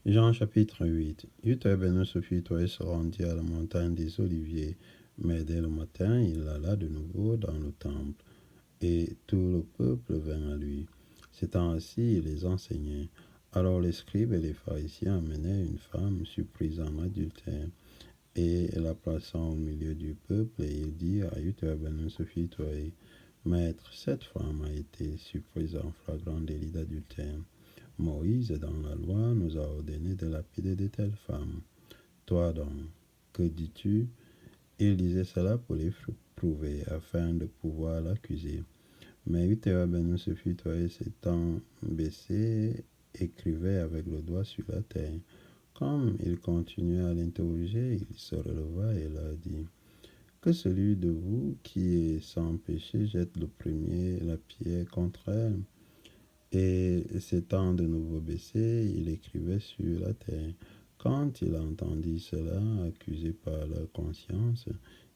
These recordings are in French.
Jean chapitre 8. Uther Ben Sophie se rendit à la montagne des Oliviers, mais dès le matin, il alla de nouveau dans le temple, et tout le peuple vint à lui. S'étant assis, il les enseignait. Alors les scribes et les pharisiens amenaient une femme surprise en adultère, et la plaçant au milieu du peuple, et il dit à Uther Ben Sophie, Maître, cette femme a été surprise en flagrant délit d'adultère. Moïse, dans la loi, nous a ordonné de lapider de telles femmes. Toi donc, que dis-tu? Il disait cela pour les prouver, afin de pouvoir l'accuser. Mais Uther Ben Sophie s'étant baissé, écrivait avec le doigt sur la terre. Comme il continuait à l'interroger, il se releva et leur dit, que celui de vous qui est sans péché jette le premier la pierre contre elle. Et s'étant de nouveau baissé, il écrivait sur la terre. Quand il entendit cela, accusé par leur conscience,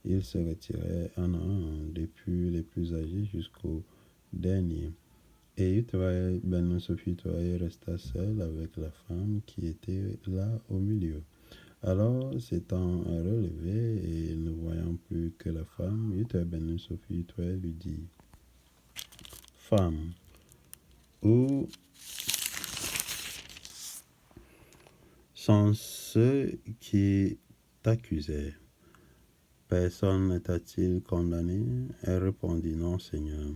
il se retirait un à un, depuis les plus âgés jusqu'au dernier. Et Uthraël Ben Sophie resta seul avec la femme qui était là au milieu. Alors, s'étant relevé et ne voyant plus que la femme, Uthraël Ben Sophie lui dit, Femme, où sont ceux qui t'accusaient? Personne ne t'a-t-il condamné? Elle répondit, Non, Seigneur.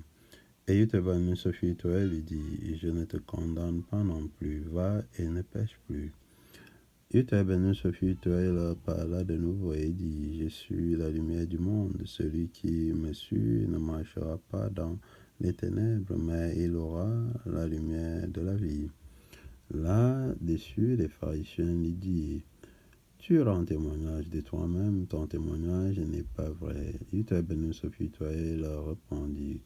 Et Yuteban Sophie lui dit, Je ne te condamne pas non plus, va et ne pêche plus. Yuteban Sophie leur parla de nouveau et dit, Je suis la lumière du monde, celui qui me suit ne marchera pas dans les ténèbres, mais il aura la lumière de la vie. Là-dessus, les pharisiens lui dirent, Tu rends témoignage de toi-même, ton témoignage n'est pas vrai. Uther Ben Sophie leur répondit,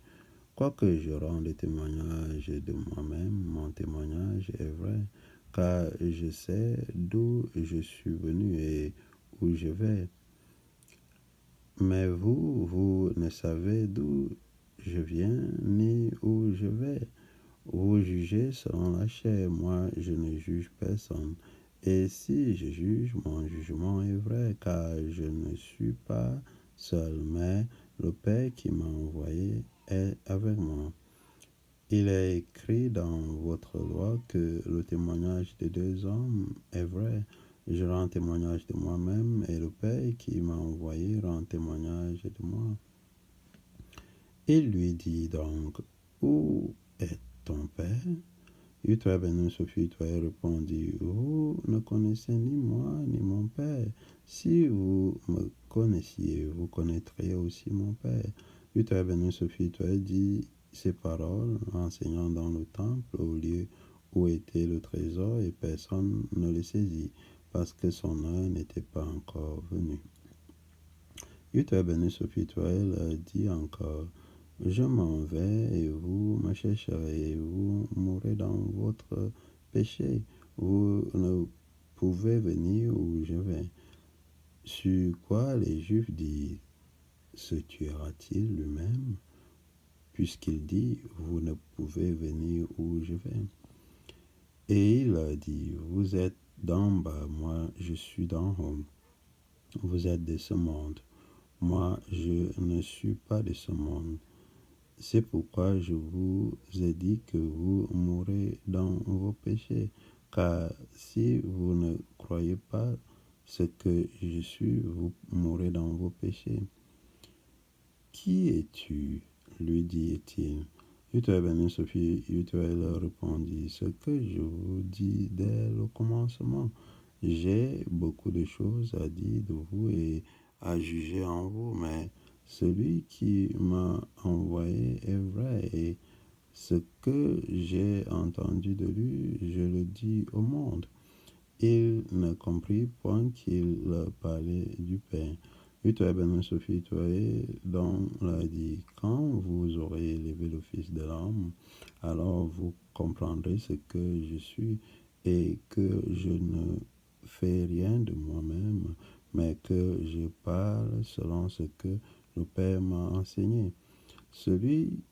Quoique je rende témoignage de moi-même, mon témoignage est vrai, car je sais d'où je suis venu et où je vais. Mais vous ne savez d'où je viens ni où je vais. Vous jugez selon la chair, moi je ne juge personne. Et si je juge, mon jugement est vrai, car je ne suis pas seul, mais le Père qui m'a envoyé est avec moi. Il est écrit dans votre loi que le témoignage de deux hommes est vrai. Je rends témoignage de moi-même, et le Père qui m'a envoyé rend témoignage de moi. Il lui dit donc, Où est ton Père? Uther Ben Sophie répondit, Vous ne connaissez ni moi ni mon Père. Si vous me connaissiez, vous connaîtriez aussi mon Père. Uther Ben Sophie dit ces paroles, enseignant dans le temple au lieu où était le trésor, et personne ne le saisit, parce que son heure n'était pas encore venue. Uther Ben Sophie dit encore, Je m'en vais et vous me chercherez et vous mourrez dans votre péché. Vous ne pouvez venir où je vais. Sur quoi les Juifs disent, Se tuera-t-il lui-même, puisqu'il dit, Vous ne pouvez venir où je vais. Et il a dit, Vous êtes d'en bas, moi je suis d'en haut. Vous êtes de ce monde. Moi, je ne suis pas de ce monde. C'est pourquoi je vous ai dit que vous mourrez dans vos péchés, car si vous ne croyez pas ce que je suis, vous mourrez dans vos péchés. Qui es-tu? Lui dit-il. Uther Ben Sophie leur répondit, Ce que je vous dis dès le commencement. J'ai beaucoup de choses à dire de vous et à juger en vous, mais celui qui m'a envoyé est vrai, et ce que j'ai entendu de lui, je le dis au monde. Il ne comprit point qu'il parlait du Père. Uther Ben Sophie donc l'a dit, Quand vous aurez élevé le Fils de l'homme, alors vous comprendrez ce que je suis, et que je ne fais rien de moi-même, mais que je parle selon ce que le Père m'a enseigné. Celui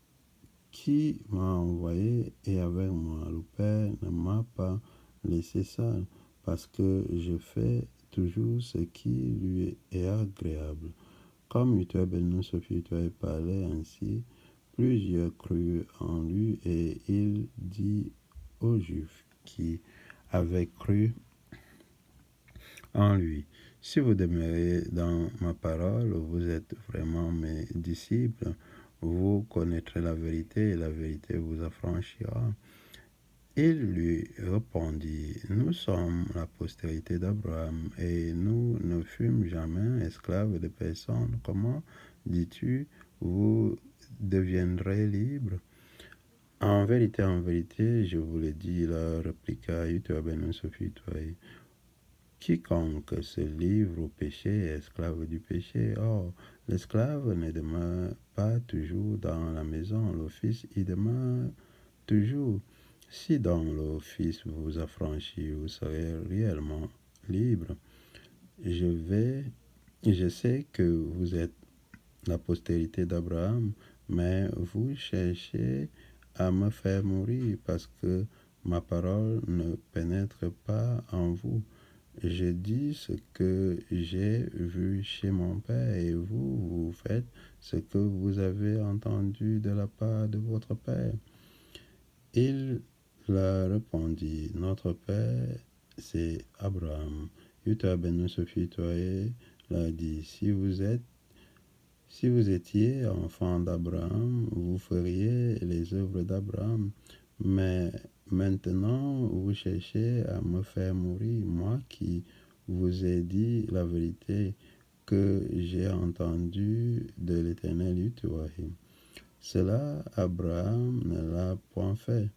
qui m'a envoyé est avec moi. Le Père ne m'a pas laissé seul, parce que je fais toujours ce qui lui est agréable. Comme Uthua Ben Sophie parlait ainsi, plusieurs crurent en lui et il dit aux Juifs qui avaient cru en lui, si vous demeurez dans ma parole, vous êtes vraiment mes disciples, vous connaîtrez la vérité et la vérité vous affranchira. Il lui répondit, nous sommes la postérité d'Abraham et nous ne fûmes jamais esclaves de personne. Comment dis-tu, vous deviendrez libres? En vérité, je vous le dis, la répliqua Uthua Ben Sophie. Quiconque se livre au péché est esclave du péché. Or, l'esclave ne demeure pas toujours dans la maison, le fils y demeure toujours. Si donc le fils vous affranchit, vous serez réellement libre. Je sais que vous êtes la postérité d'Abraham, mais vous cherchez à me faire mourir parce que ma parole ne pénètre pas en vous. Je dis ce que j'ai vu chez mon père et vous faites ce que vous avez entendu de la part de votre père. Il leur répondit, notre père, c'est Abraham. Uthua Ben Sophie leur dit, si vous étiez enfant d'Abraham, vous feriez les œuvres d'Abraham. Mais maintenant, vous cherchez à me faire mourir, moi qui vous ai dit la vérité que j'ai entendue de l'Éternel Uthua. Cela, Abraham ne l'a point fait.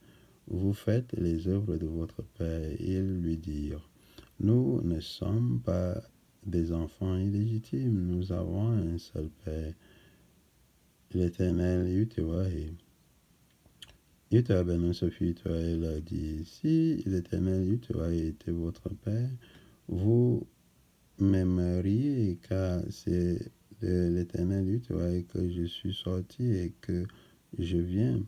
Vous faites les œuvres de votre père. Ils lui dirent, nous ne sommes pas des enfants illégitimes, nous avons un seul père, l'Éternel Uthua. Uthua Ben Sophie leur dit, si l'Éternel Uthua était votre père, vous m'aimeriez, car c'est de l'Éternel Uthua que je suis sorti et que je viens.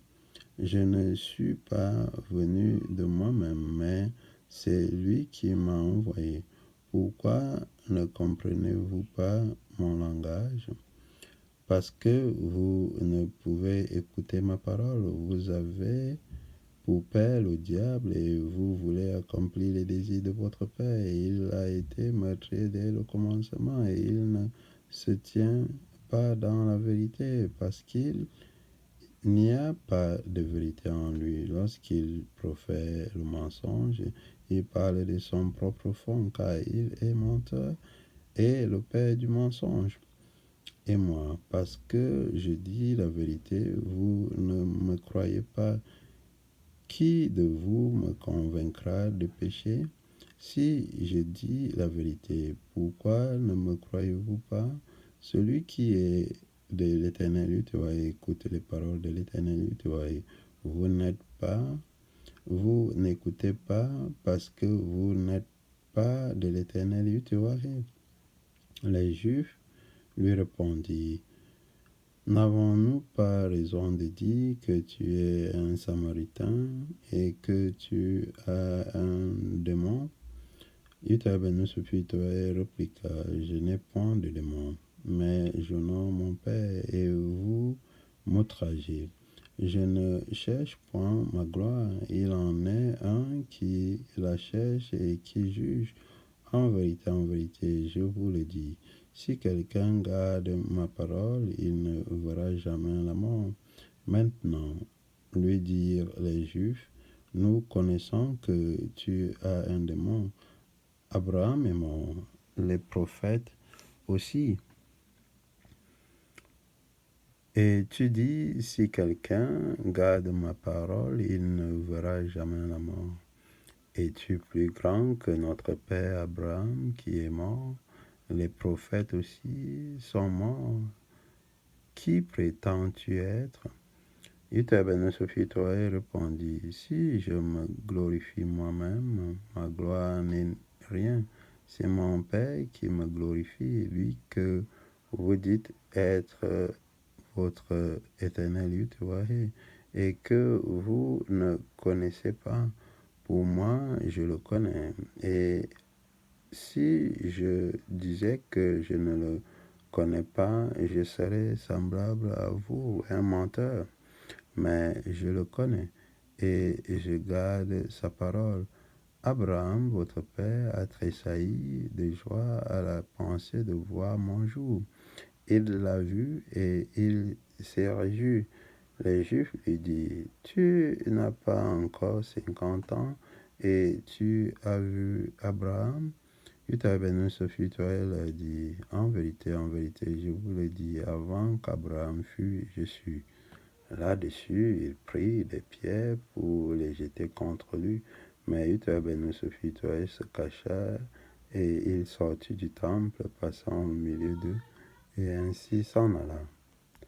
Je ne suis pas venu de moi-même, mais c'est lui qui m'a envoyé. Pourquoi ne comprenez-vous pas mon langage? Parce que vous ne pouvez écouter ma parole. Vous avez pour père le diable et vous voulez accomplir les désirs de votre père. Et il a été meurtrier dès le commencement et il ne se tient pas dans la vérité parce qu'il n'y a pas de vérité en lui. Lorsqu'il profère le mensonge, il parle de son propre fond, car il est menteur et le père du mensonge. Et moi, parce que je dis la vérité, vous ne me croyez pas. Qui de vous me convaincra de péché? Si je dis la vérité, pourquoi ne me croyez-vous pas? Celui qui est de l'Éternel, écoute les paroles de l'Éternel. Vous n'écoutez pas parce que vous n'êtes pas de l'Éternel. Les Juifs lui répondirent, n'avons-nous pas raison de dire que tu es un Samaritain et que tu as un démon? Uthua Ben Sophie répliqua, je n'ai point de démon, mais j'honore mon Père et vous m'outragez. Je ne cherche point ma gloire, il en est un qui la cherche et qui juge. En vérité, je vous le dis, si quelqu'un garde ma parole, il ne verra jamais la mort. Maintenant, lui dirent les Juifs, nous connaissons que tu as un démon. Abraham est mort, les prophètes aussi. Et tu dis, si quelqu'un garde ma parole, il ne verra jamais la mort. Es-tu plus grand que notre père Abraham qui est mort? Les prophètes aussi sont morts. Qui prétends-tu être? Uthua Ben Sophie répondit, si je me glorifie moi-même, ma gloire n'est rien. C'est mon Père qui me glorifie, lui que vous dites être votre éternel Uthua et que vous ne connaissez pas. Pour moi, je le connais. Et si je disais que je ne le connais pas, je serais semblable à vous, un menteur. Mais je le connais et je garde sa parole. Abraham, votre père, a tressailli de joie à la pensée de voir mon jour. Il l'a vu et il s'est réjoui. Les Juifs lui disent, tu n'as pas encore 50 ans et tu as vu Abraham? Utah Ben Sophie leur dit, en vérité, je vous le dis, avant qu'Abraham fût, je suis. Là-dessus, il prit des pierres pour les jeter contre lui, mais Utah Ben Sophie se cacha et il sortit du temple, passant au milieu d'eux, et ainsi s'en alla.